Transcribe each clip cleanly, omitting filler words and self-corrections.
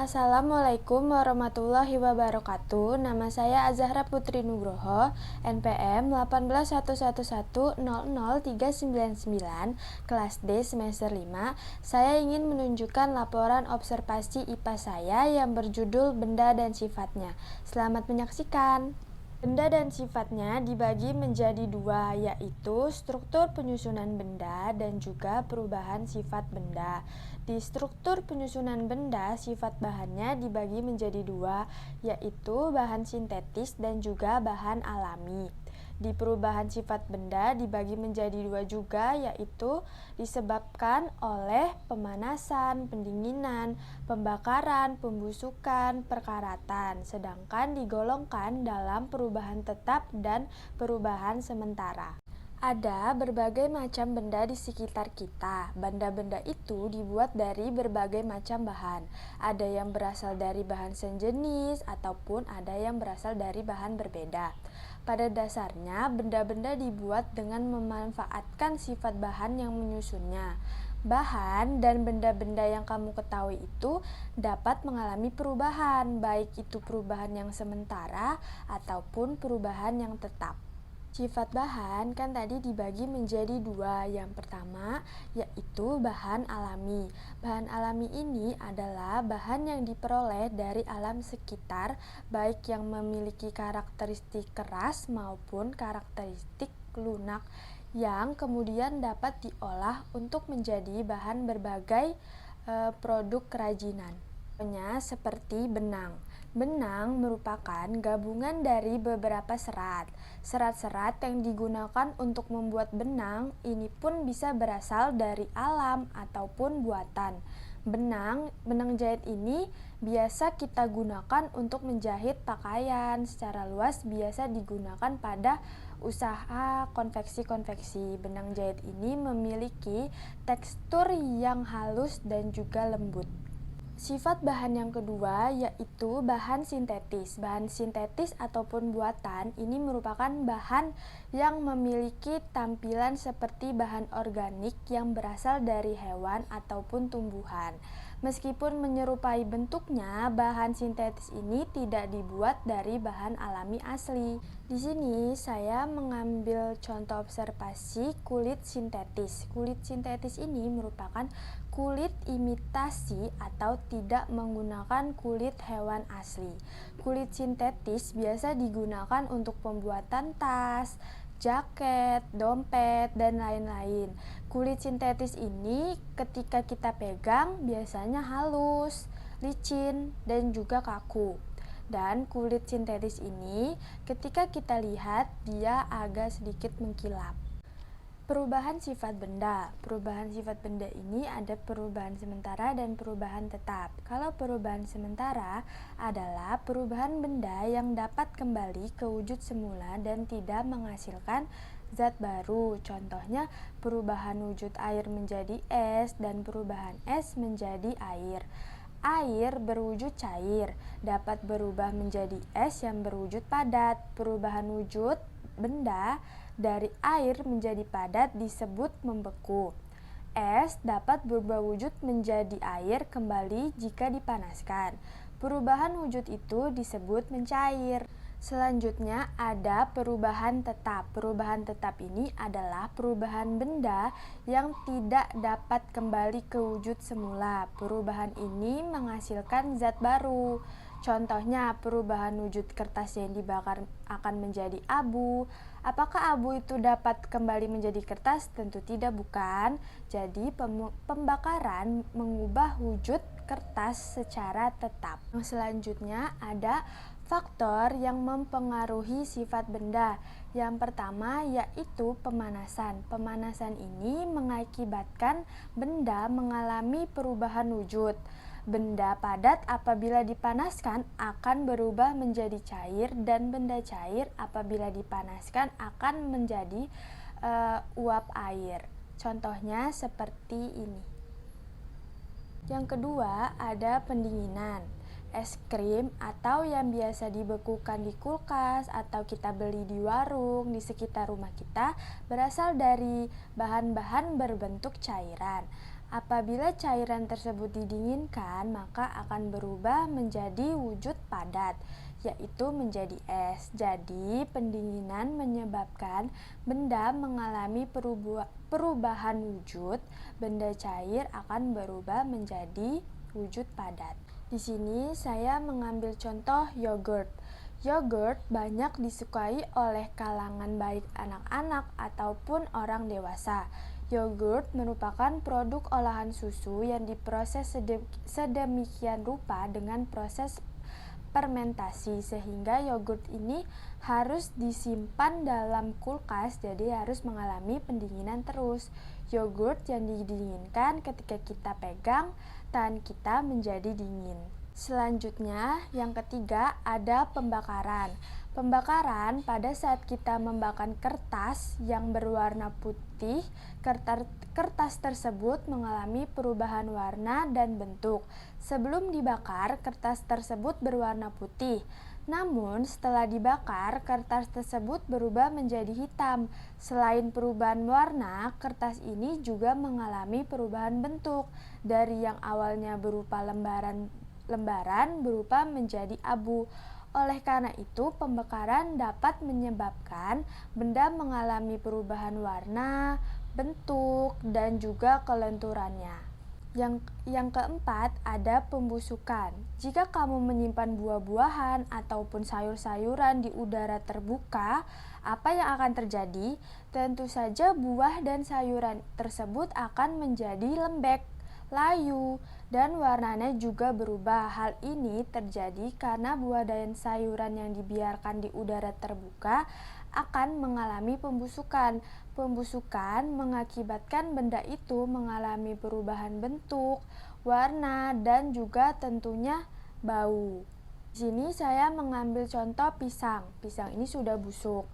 Assalamualaikum warahmatullahi wabarakatuh. Nama saya Azahra Putri Nugroho, NPM 18111000399, kelas D semester 5. Saya ingin menunjukkan laporan observasi IPA saya yang berjudul Benda dan Sifatnya. Selamat menyaksikan. Benda dan sifatnya dibagi menjadi dua, yaitu struktur penyusunan benda dan juga perubahan sifat benda. Di struktur penyusunan benda, sifat bahannya dibagi menjadi dua, yaitu bahan sintetis dan juga bahan alami. Di perubahan sifat benda dibagi menjadi dua juga, yaitu disebabkan oleh pemanasan, pendinginan, pembakaran, pembusukan, perkaratan, sedangkan digolongkan dalam perubahan tetap dan perubahan sementara. Ada berbagai macam benda di sekitar kita. Benda-benda itu dibuat dari berbagai macam bahan. Ada yang berasal dari bahan sejenis ataupun ada yang berasal dari bahan berbeda. Pada dasarnya, benda-benda dibuat dengan memanfaatkan sifat bahan yang menyusunnya. Bahan dan benda-benda yang kamu ketahui itu dapat mengalami perubahan, baik itu perubahan yang sementara ataupun perubahan yang tetap. Sifat bahan kan tadi dibagi menjadi dua. Yang pertama yaitu bahan alami. Bahan alami ini adalah bahan yang diperoleh dari alam sekitar, baik yang memiliki karakteristik keras maupun karakteristik lunak, yang kemudian dapat diolah untuk menjadi bahan berbagai produk kerajinan. Contohnya seperti benang. Benang merupakan gabungan dari beberapa serat. Serat-serat yang digunakan untuk membuat benang ini pun bisa berasal dari alam ataupun buatan. Benang jahit ini biasa kita gunakan untuk menjahit pakaian. Secara luas biasa digunakan pada usaha konveksi-konveksi. Benang jahit ini memiliki tekstur yang halus dan juga lembut. Sifat bahan yang kedua yaitu bahan sintetis. Bahan sintetis ataupun buatan ini merupakan bahan yang memiliki tampilan seperti bahan organik yang berasal dari hewan ataupun tumbuhan. Meskipun menyerupai bentuknya, bahan sintetis ini tidak dibuat dari bahan alami asli. Di sini saya mengambil contoh observasi kulit sintetis. Kulit sintetis ini merupakan kulit imitasi atau tidak menggunakan kulit hewan asli. Kulit sintetis biasa digunakan untuk pembuatan tas, jaket, dompet, dan lain-lain. Kulit sintetis ini ketika kita pegang biasanya halus, licin, dan juga kaku. Dan kulit sintetis ini ketika kita lihat dia agak sedikit mengkilap. Perubahan sifat benda. Perubahan sifat benda ini ada perubahan sementara dan perubahan tetap. Kalau perubahan sementara adalah perubahan benda yang dapat kembali ke wujud semula dan tidak menghasilkan zat baru. Contohnya perubahan wujud air menjadi es dan perubahan es menjadi air. Air berwujud cair, dapat berubah menjadi es yang berwujud padat. Perubahan wujud benda dari air menjadi padat disebut membeku. Es dapat berubah wujud menjadi air kembali jika dipanaskan. Perubahan wujud itu disebut mencair. Selanjutnya ada perubahan tetap. Perubahan tetap ini adalah perubahan benda yang tidak dapat kembali ke wujud semula. Perubahan ini menghasilkan zat baru. Contohnya perubahan wujud kertas yang dibakar akan menjadi abu. Apakah abu itu dapat kembali menjadi kertas? Tentu tidak, bukan. Jadi pembakaran mengubah wujud kertas secara tetap. Selanjutnya ada faktor yang mempengaruhi sifat benda. Yang pertama yaitu pemanasan. Pemanasan ini mengakibatkan benda mengalami perubahan wujud. Benda padat apabila dipanaskan akan berubah menjadi cair, dan benda cair apabila dipanaskan akan menjadi uap air. Contohnya seperti ini. Yang kedua ada pendinginan. Es krim atau yang biasa dibekukan di kulkas atau kita beli di warung di sekitar rumah kita berasal dari bahan-bahan berbentuk cairan. Apabila cairan tersebut didinginkan, maka akan berubah menjadi wujud padat, yaitu menjadi es. Jadi, pendinginan menyebabkan benda mengalami perubahan wujud. Benda cair akan berubah menjadi wujud padat. Di sini saya mengambil contoh yogurt. Yogurt banyak disukai oleh kalangan baik anak-anak ataupun orang dewasa. Yogurt merupakan produk olahan susu yang diproses sedemikian rupa dengan proses fermentasi, sehingga yogurt ini harus disimpan dalam kulkas, jadi harus mengalami pendinginan terus. Yogurt yang didinginkan ketika kita pegang, tangan kita menjadi dingin. Selanjutnya, yang ketiga ada pembakaran. Pembakaran pada saat kita membakar kertas yang berwarna putih, kertas tersebut mengalami perubahan warna dan bentuk. Sebelum dibakar, kertas tersebut berwarna putih. Namun, setelah dibakar, kertas tersebut berubah menjadi hitam. Selain perubahan warna, kertas ini juga mengalami perubahan bentuk. Dari yang awalnya berupa lembaran berupa menjadi abu. Oleh karena itu, pembakaran dapat menyebabkan benda mengalami perubahan warna, bentuk, dan juga kelenturannya. Yang keempat, ada pembusukan. Jika kamu menyimpan buah-buahan ataupun sayur-sayuran di udara terbuka, apa yang akan terjadi? Tentu saja buah dan sayuran tersebut akan menjadi lembek, layu, dan warnanya juga berubah. Hal ini terjadi karena buah dan sayuran yang dibiarkan di udara terbuka akan mengalami pembusukan. Pembusukan mengakibatkan benda itu mengalami perubahan bentuk, warna, dan juga tentunya bau. Di sini saya mengambil contoh pisang. Pisang ini sudah busuk.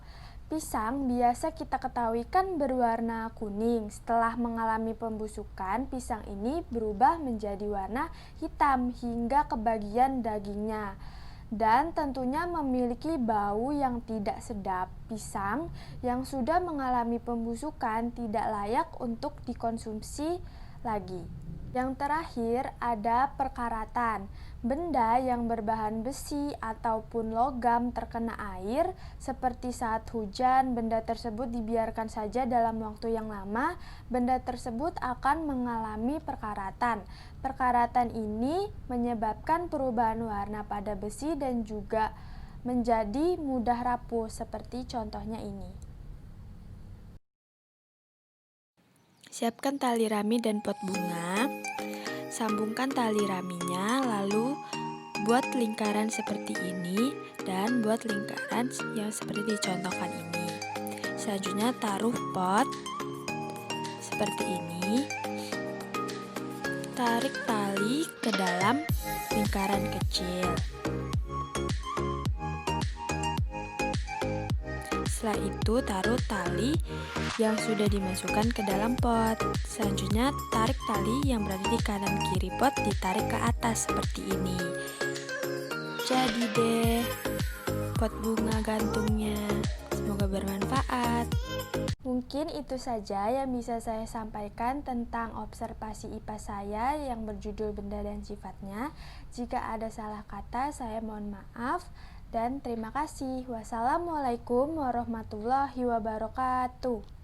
Pisang biasa kita ketahui kan berwarna kuning. Setelah mengalami pembusukan, pisang ini berubah menjadi warna hitam hingga ke bagian dagingnya. Dan tentunya memiliki bau yang tidak sedap. Pisang yang sudah mengalami pembusukan tidak layak untuk dikonsumsi lagi. Yang terakhir ada perkaratan. Benda yang berbahan besi ataupun logam terkena air, seperti saat hujan, benda tersebut dibiarkan saja dalam waktu yang lama, benda tersebut akan mengalami perkaratan. Perkaratan ini menyebabkan perubahan warna pada besi dan juga menjadi mudah rapuh, seperti contohnya ini. Siapkan tali rami dan pot bunga. Sambungkan tali raminya, lalu buat lingkaran seperti ini dan buat lingkaran yang seperti dicontohkan ini. Selanjutnya taruh pot seperti ini. Tarik tali ke dalam lingkaran kecil. Setelah itu taruh tali yang sudah dimasukkan ke dalam pot. Selanjutnya tarik tali yang berada di kanan kiri pot, ditarik ke atas seperti ini. Jadi deh pot bunga gantungnya. Semoga bermanfaat. Mungkin itu saja yang bisa saya sampaikan tentang observasi IPA saya yang berjudul benda dan sifatnya. Jika ada salah kata, saya mohon maaf. Dan terima kasih. Wassalamualaikum warahmatullahi wabarakatuh.